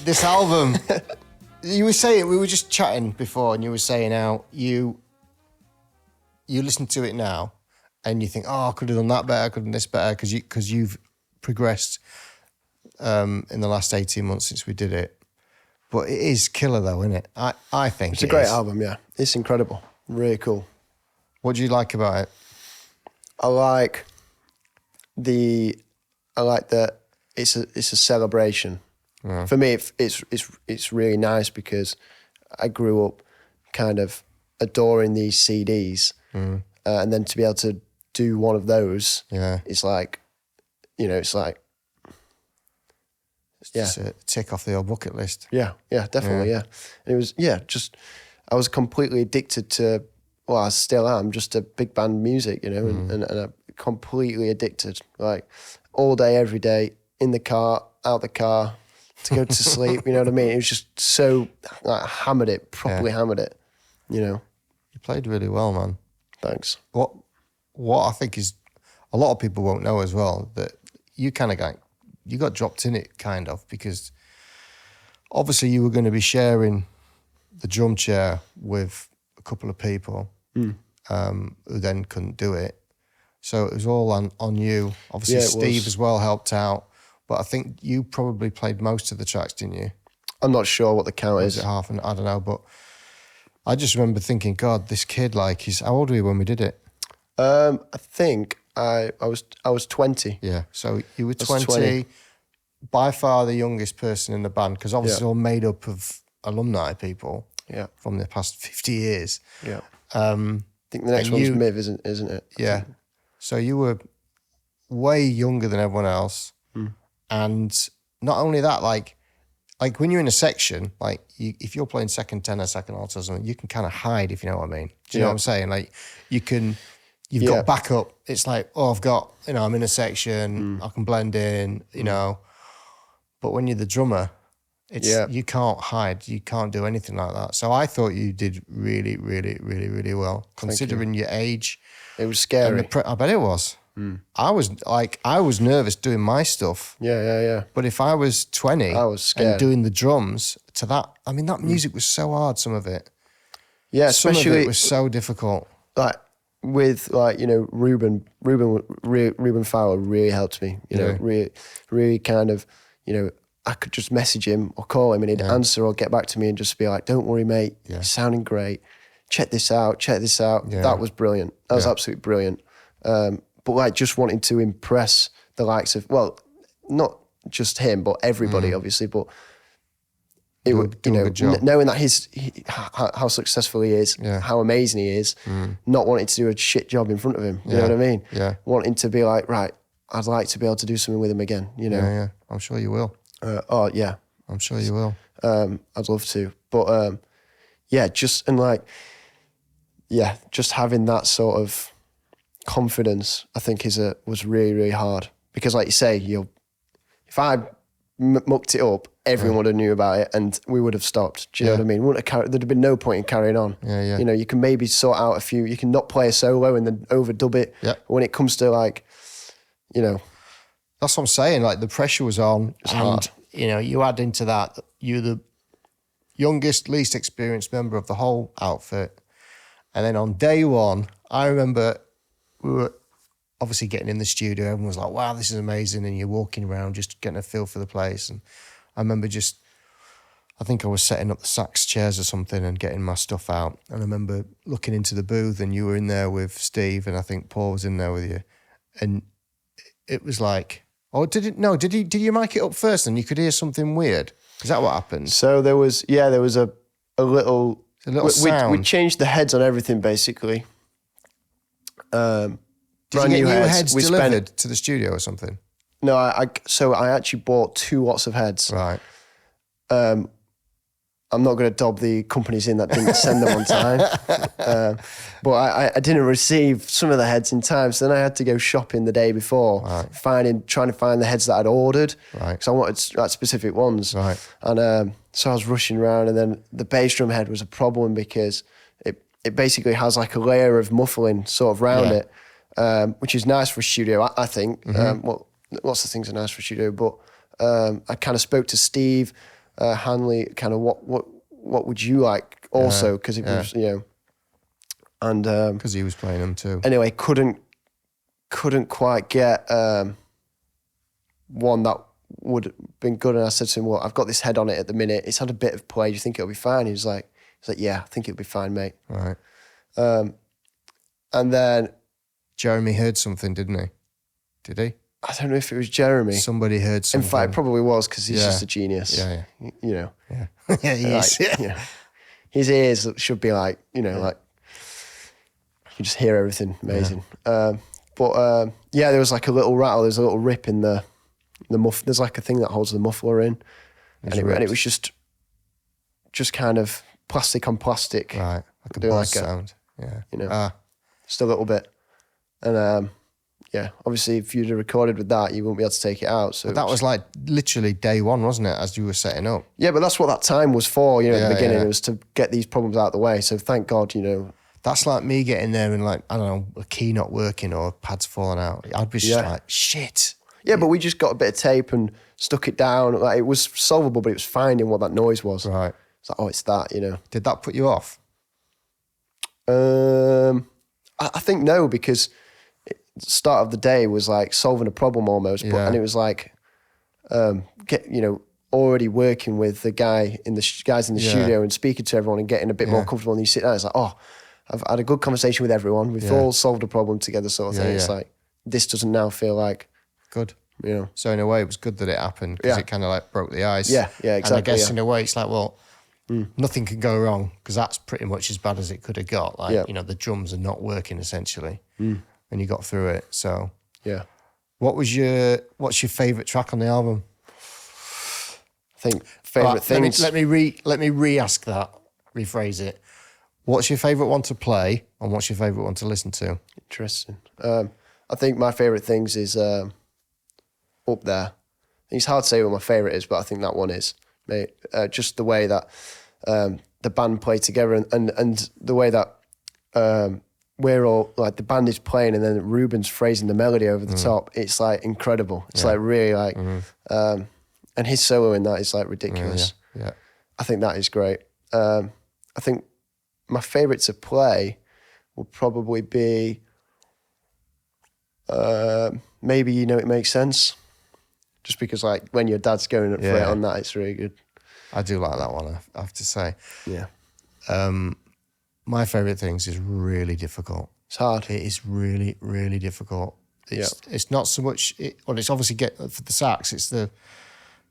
this album. You were saying, we were just chatting before, and you were saying how you listen to it now, and you think, oh, I could have done that better, I could have done this better, because you've progressed in the last 18 months since we did it. But it is killer, though, isn't it? I think it's a great album. Yeah, it's incredible, really cool. What do you like about it? I like that it's a celebration. Yeah. For me, it's really nice because I grew up kind of adoring these CDs, and then to be able to do one of those, it's like, it's like, just a tick off the old bucket list. Yeah, definitely, yeah. And it was, I was completely addicted to, well, I still am, just to big band music, and I'm completely addicted, like all day, every day, in the car, out the car, to go to sleep, you know what I mean? It was just so, hammered it, properly hammered it, You played really well, man. Thanks. What I think is, a lot of people won't know as well, that you kind of you got dropped in it, kind of, because obviously you were going to be sharing the drum chair with a couple of people who then couldn't do it. So it was all on you. Obviously Steve as well helped out, but I think you probably played most of the tracks, didn't you? I'm not sure what the count is. Was it half? I don't know, but I just remember thinking, God, this kid, how old were you when we did it? I think I was 20. Yeah, so you were 20, by far the youngest person in the band, because obviously it's all made up of alumni people from the past 50 years. Yeah. I think the next one's Miv, isn't it? Yeah. So you were way younger than everyone else. And not only that, like when you're in a section, if you're playing second tenor, second alto or something, you can kind of hide, if you know what I mean. Do you know what I'm saying? Like you've got backup. It's like, I've got, I'm in a section, I can blend in, But when you're the drummer, you can't hide. You can't do anything like that. So I thought you did really, really, really, really well, considering your age. It was scary. I bet it was. I was nervous doing my stuff. Yeah. But if I was 20 I was scared. and doing the drums to that, that music was so hard, some of it. Yeah, especially... Some of it was so difficult. With Ruben Fowler really helped me, really kind of, I could just message him or call him and he'd answer or get back to me and just be like, don't worry, mate, you're sounding great. Check this out. Yeah. That was brilliant. That was absolutely brilliant. But just wanting to impress the likes of, well, not just him, but everybody, obviously, but it would, knowing that how successful he is, how amazing he is, not wanting to do a shit job in front of him, you know what I mean? Yeah. Wanting to be like, right, I'd like to be able to do something with him again, Yeah, I'm sure you will. I'm sure you will. I'd love to. But just having that sort of confidence, I think was really, really hard. Because like you say, if I mucked it up, everyone would have knew about it and we would have stopped. Do you know what I mean? There'd have been no point in carrying on. Yeah. You can maybe sort out a few, you can not play a solo and then overdub it. Yeah. But when it comes to That's what I'm saying, the pressure was on. It's hard. You add into that, you're the youngest, least experienced member of the whole outfit. And then on day one, I remember we were obviously getting in the studio. Everyone was like, wow, this is amazing. And you're walking around just getting a feel for the place. And I remember I think I was setting up the Sykes chairs or something and getting my stuff out. And I remember looking into the booth and you were in there with Steve and I think Paul was in there with you. And it was like, did you mic it up first and you could hear something weird? Is that what happened? So there was a little sound. We changed the heads on everything basically. Did you get new heads delivered to the studio or something? No, I actually bought 2 lots of heads. Right. I'm not going to dob the companies in that didn't send them on time. But I didn't receive some of the heads in time, so then I had to go shopping the day before, trying to find the heads that I'd ordered, because I wanted specific ones. Right. And so I was rushing around, and then the bass drum head was a problem because it basically has like a layer of muffling sort of round it, which is nice for a studio, I think. Lots of things are nice for a studio, but I kind of spoke to Steve Hanley, kind of what would you like also? Because it was, and because he was playing them too. Anyway, couldn't quite get one that would have been good. And I said to him, well, I've got this head on it at the minute. It's had a bit of play. Do you think it'll be fine? He was like, yeah, I think it'll be fine, mate. Right. And then Jeremy heard something, didn't he? Did he? I don't know if it was Jeremy. Somebody heard something. In fact, it probably was, because he's just a genius. Yeah. Yeah. Yeah, he is. Yeah. His ears should be like, like, you just hear everything. Amazing. Yeah. There was like a little rattle. There's a little rip in the muff. There's like a thing that holds the muffler in. And it was just kind of plastic on plastic. Right. Like a buzz sound. Yeah. Just a little bit. And obviously if you'd have recorded with that, you wouldn't be able to take it out. So that was like literally day one, wasn't it, as you were setting up? Yeah, but that's what that time was for, at the beginning. It was to get these problems out of the way. So thank God, That's like me getting there and like, I don't know, a key not working or a pad's falling out. I'd be just like, shit. Yeah, but we just got a bit of tape and stuck it down. Like, it was solvable, but it was finding what that noise was. Right. It's like, it's that, Did that put you off? I think no, because the start of the day was like solving a problem almost, and it was like, already working with the guys in the studio and speaking to everyone and getting a bit more comfortable. And you sit down, it's like, I've had a good conversation with everyone. We've all solved a problem together, sort of thing. It's like, this doesn't now feel like good. So in a way, it was good that it happened because it kind of like broke the ice. Yeah, exactly. And I guess in a way, it's like, well, nothing can go wrong because that's pretty much as bad as it could have got. Like, the drums are not working essentially, and you got through it. So what's your favourite track on the album? I think favourite things. Let me re-ask that. Rephrase it. What's your favourite one to play, and what's your favourite one to listen to? Interesting. I think my favourite things is up there. It's hard to say what my favourite is, but I think that one is. Mate, just the way that the band play together and the way that we're all, like, the band is playing and then Ruben's phrasing the melody over the top. It's like incredible. It's like really like, and his solo in that is like ridiculous. Yeah. I think that is great. I think my favourite to play will probably be maybe It Makes Sense. Just because, like, when your dad's going for it on that, it's really good. I do like that one, I have to say. Yeah. My favourite things is really difficult. It's hard. It is really, really difficult. It's not so much, it's obviously for the sax, it's the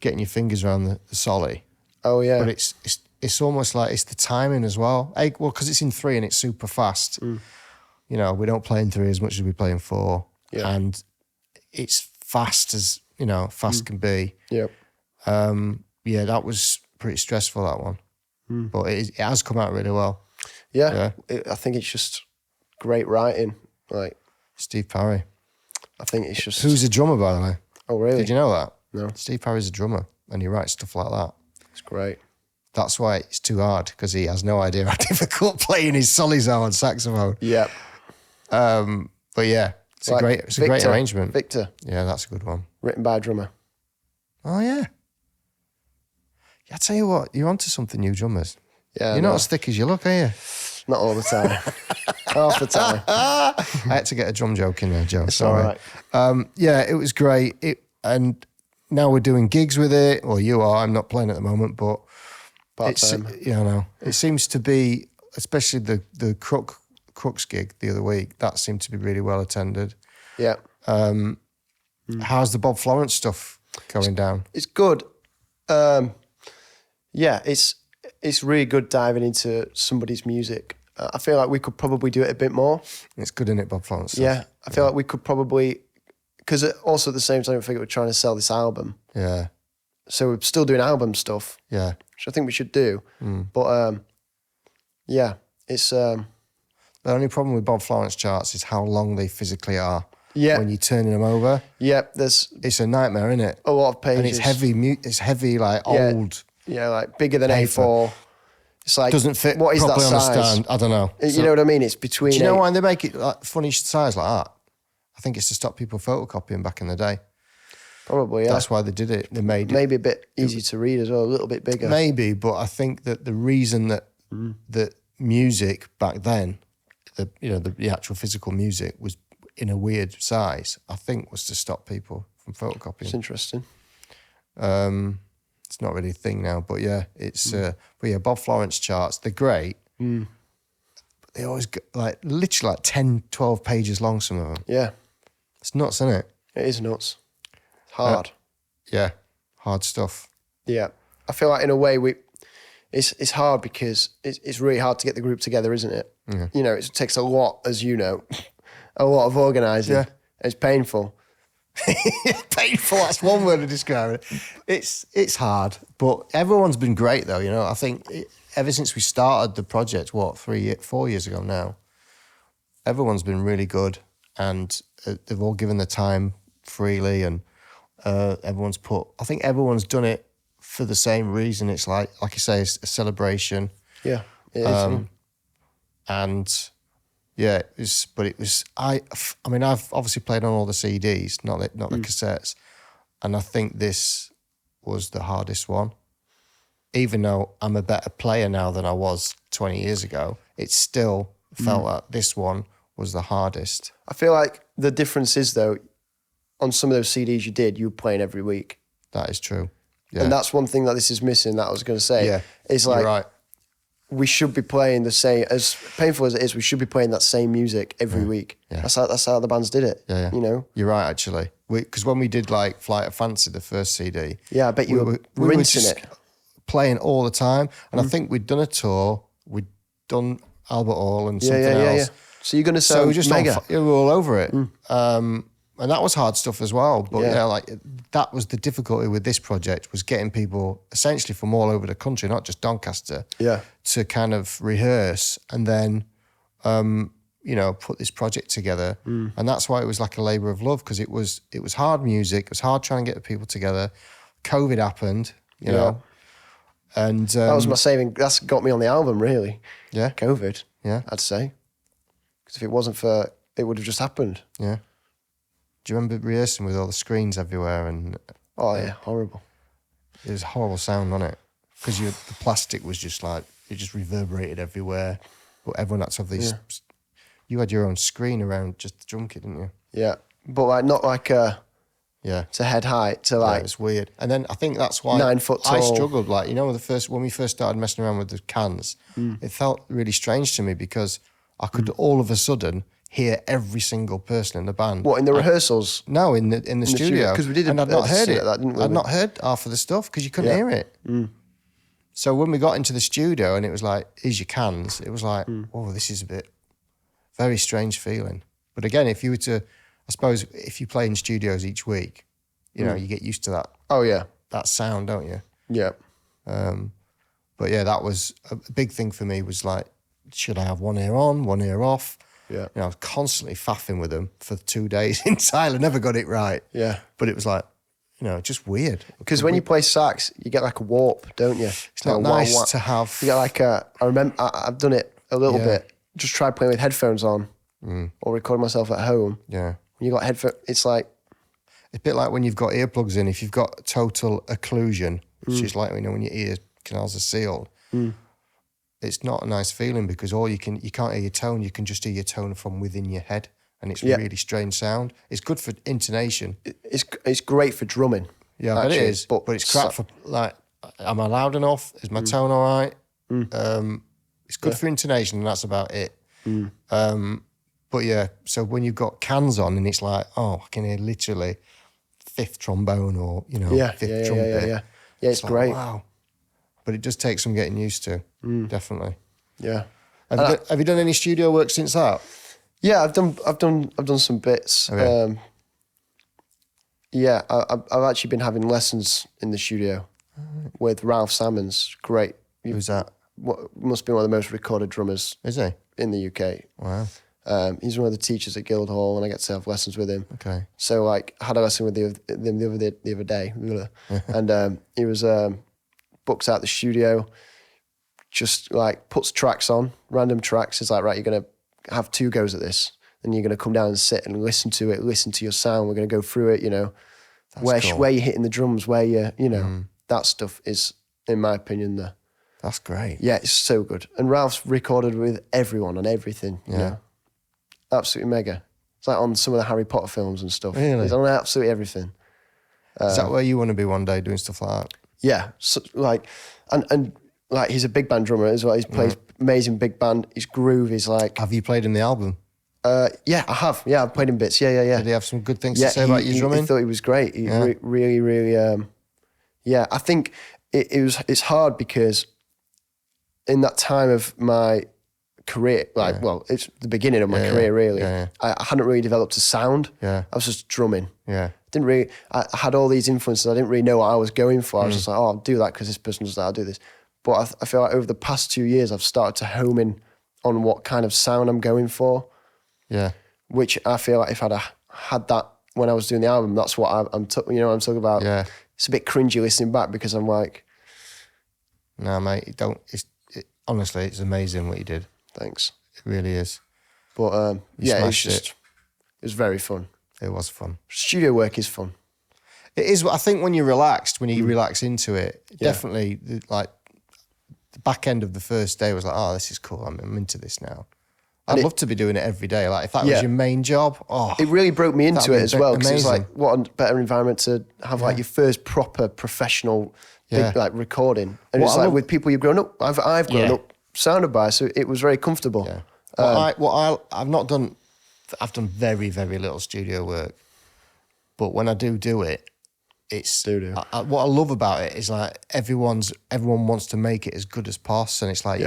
getting your fingers around the solly. Oh, yeah. But it's almost like it's the timing as well. Well, because it's in 3 and it's super fast. We don't play in 3 as much as we play in 4. Yeah. And it's fast as, fast can be. Yep. That was pretty stressful, that one. But it has come out really well. Yeah. I think it's just great writing. Like Steve Parry. I think it's just... Who's a drummer, by the way? Oh, really? Did you know that? No. Steve Parry's a drummer and he writes stuff like that. It's great. That's why it's too hard, because he has no idea how difficult playing his solis are on saxophone. Yeah. But yeah, it's a great arrangement. Victor. Yeah, that's a good one. Written by a drummer. Oh, yeah. I tell you what, you're onto something, you drummers. Yeah. You're not as thick as you look, are you? Not all the time. Half the time. I had to get a drum joke in there, Joe. It's Sorry. all right. It was great. And now we're doing gigs with it. Well, you are. I'm not playing at the moment, but Part-time. It seems to be, especially the Crooks gig the other week, that seemed to be really well attended. Yeah. How's the Bob Florence stuff going down? It's good. It's really good diving into somebody's music. I feel like we could probably do it a bit more. It's good, isn't it, Bob Florence stuff? Yeah, I feel like we could probably, because also at the same time I figure we're trying to sell this album. Yeah. So we're still doing album stuff. Yeah. Which I think we should do. But it's... The only problem with Bob Florence charts is how long they physically are. Yeah. When you're turning them over. Yeah, it's a nightmare, isn't it? A lot of pages. And it's heavy. It's heavy, like old. Yeah, like bigger than paper. A4. It's like, doesn't fit. What is that properly size? Understand. I don't know. You know what I mean? It's between. Do you know why they make it like funny size like that? I think it's to stop people photocopying back in the day. Probably, yeah. That's why they did it. They made it. Maybe a bit easy to read as well, a little bit bigger. Maybe, but I think that the reason that that music back then, the actual physical music was in a weird size, I think was to stop people from photocopying. It's interesting. It's not really a thing now, but yeah, it's but yeah, Bob Florence charts, they're great. But they always get literally 10, 12 pages long, some of them. Yeah. It's nuts, isn't it? It is nuts. Hard. Yeah, hard stuff. Yeah. I feel like in a way it's hard because it's really hard to get the group together, isn't it? Yeah. You know, it takes a lot, as you know, a lot of organising. Yeah. It's painful. Painful, that's one word to describe it. It's hard, but everyone's been great though, I think ever since we started the project, 4 years ago now, everyone's been really good, and they've all given their time freely, and I think everyone's done it for the same reason. It's like you say, it's a celebration. Yeah, it is. And yeah, I mean, I've obviously played on all the CDs, not the cassettes. And I think this was the hardest one. Even though I'm a better player now than I was 20 years ago, it still felt like this one was the hardest. I feel like the difference is, though, on some of those CDs you were playing every week. That is true. Yeah. And that's one thing that this is missing that I was going to say. Yeah, it's like, you're right. We should be playing the same, as painful as it is, we should be playing that same music every week. Yeah. That's how the bands did it. Yeah. You know? You're right, actually. Because when we did Flight of Fancy, the first CD. Yeah, I bet you were rinsing just it. Playing all the time. And I think we'd done a tour, we'd done Albert Hall and something else. Yeah. So you're going to sound mega. We were all over it. And that was hard stuff as well. But that was the difficulty with this project, was getting people essentially from all over the country, not just Doncaster, to kind of rehearse and then, put this project together. And that's why it was like a labour of love, because it was hard music. It was hard trying to get the people together. COVID happened, you know. And that was my saving. That's got me on the album, really. Yeah. COVID. Yeah. I'd say. Because if it wasn't for, it would have just happened. Yeah. Do you remember rehearsing with all the screens everywhere? And oh yeah, horrible. It was a horrible sound, wasn't it? Because the plastic was just it just reverberated everywhere. But everyone had to have these. Yeah. You had your own screen around just the drum kit, didn't you? Yeah, but not to head height to Yeah, it's weird. And then I think that's why 9 foot tall. I struggled. When we first started messing around with the cans, it felt really strange to me because I could all of a sudden hear every single person in the band. What, in the rehearsals? No, in the studio. Because we did and I'd not heard it. That, didn't we? I'd not heard half of the stuff because you couldn't hear it. So when we got into the studio and it was like, here's your cans, it was like, oh, this is a very strange feeling. But again, if you were to, I suppose, if you play in studios each week, you get used to that. Oh, yeah. That sound, don't you? Yeah. But yeah, that was a big thing for me, was like, should I have one ear on, one ear off? Yeah. I was constantly faffing with them for 2 days in Thailand, never got it right. Yeah. But it was like, just weird. Because when you play sax, you get like a warp, don't you? It's not nice to have. You get like I remember, I've done it a little bit. Just tried playing with headphones on or recording myself at home. Yeah. When you got headphones, it's like. It's a bit like when you've got earplugs in, if you've got total occlusion, which is like, when your ear canals are sealed. It's not a nice feeling because you can't hear your tone, you can just hear your tone from within your head, and it's really strange sound. It's good for intonation. It's great for drumming. Yeah, but it is. But it's crap for, am I loud enough? Is my tone all right? It's good for intonation, and that's about it. But yeah, so when you've got cans on and it's like, I can hear literally fifth trombone or, fifth trumpet. Yeah, it's great. Wow. But it does take some getting used to, definitely. Yeah. Have you done any studio work since that? Yeah, I've done some bits. Okay. I've actually been having lessons in the studio with Ralph Salmons. Great. Who's that? Must be one of the most recorded drummers. Is he? In the UK. Wow. He's one of the teachers at Guildhall, and I get to have lessons with him. Okay. So I had a lesson with him the other day, and he was books out the studio, just puts tracks on, random tracks. It's like, right, you're gonna have 2 goes at this, then you're gonna come down and sit and listen to it, listen to your sound. We're gonna go through it, where you're hitting the drums, where you know, that stuff is, in my opinion, That's great. Yeah, it's so good. And Ralph's recorded with everyone on everything. You know? Absolutely mega. It's like on some of the Harry Potter films and stuff. Really? He's on absolutely everything. Is that where you want to be one day, doing stuff like that? Yeah, so, like, and like he's a big band drummer as well. He plays amazing big band. His groove is like. Have you played in the album? Yeah, I have. Yeah, I've played in bits. Yeah. Did he have some good things to say about your drumming? I thought he was great. He really. I think it's hard because in that time of my career, it's the beginning of my career really. I hadn't really developed a sound. I was just drumming. I had all these influences. I didn't really know what I was going for. I was just like, I'll do that because this person does that, I'll do this. But I feel like over the past 2 years, I've started to home in on what kind of sound I'm going for. Yeah. Which I feel like if I'd had that when I was doing the album, that's what I'm talking about. Yeah. It's a bit cringy listening back because I'm like... No, mate, honestly, it's amazing what you did. Thanks. It really is. But it was very fun. It was fun. Studio work is fun. It is. I think when you relax into it, definitely like the back end of the first day was like, oh, this is cool. I'm into this now. I'd love to be doing it every day. Like if that was your main job, it really broke me into it as well. Because it's like, what a better environment to have like your first proper professional big, like recording. And it's like with people you've grown up, I've grown up surrounded by, so it was very comfortable. Yeah. I've done very, very little studio work, but when I do it, it's what I love about it is like everyone wants to make it as good as possible, and it's like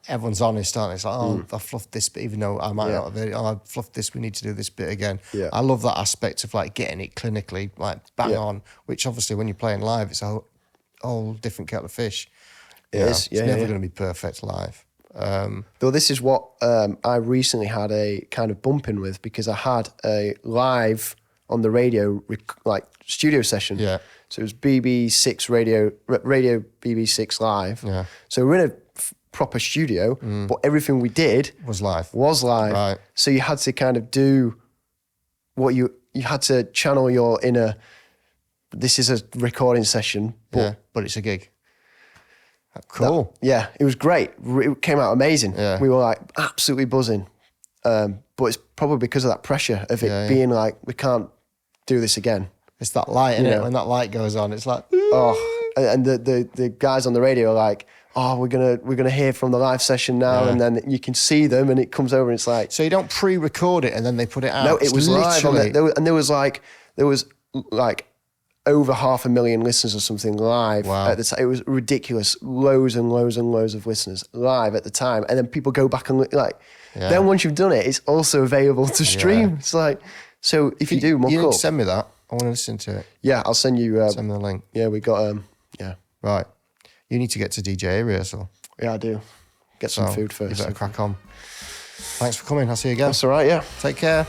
everyone's honest, aren't they? It's like I fluffed this bit, even though I might not have it. I fluffed this. We need to do this bit again. Yeah. I love that aspect of like getting it clinically like bang on, which obviously when you're playing live, it's a whole different kettle of fish. It's never going to be perfect live. Though this is what I recently had a kind of bump in with because I had a live on the radio studio session. Yeah. So it was BB6 radio BB6 live. Yeah. So we're in a proper studio, but everything we did was live. Right. So you had to kind of do what you had to channel your inner. This is a recording session, but it's a gig. Cool. It was great. It came out amazing. Yeah. We were like absolutely buzzing. But it's probably because of that pressure of it being like, we can't do this again. It's that light, isn't it? When that light goes on, it's like, and the guys on the radio are like, we're gonna hear from the live session now, and then you can see them, and it comes over, and it's like, so you don't pre-record it and then they put it out. No, it was live, there was like over 500,000 listeners or something live at the time. It was ridiculous. Loads and loads and loads of listeners live at the time. And then people go back and then once you've done it, it's also available to stream. Yeah. It's like, so if you do more you need to send me that. I want to listen to it. Yeah, I'll send you. Send me the link. Yeah, we got, Right. You need to get to DJ rehearsal. Yeah, I do. Get some food first. You better crack on. Thanks for coming. I'll see you again. That's all right, yeah. Take care.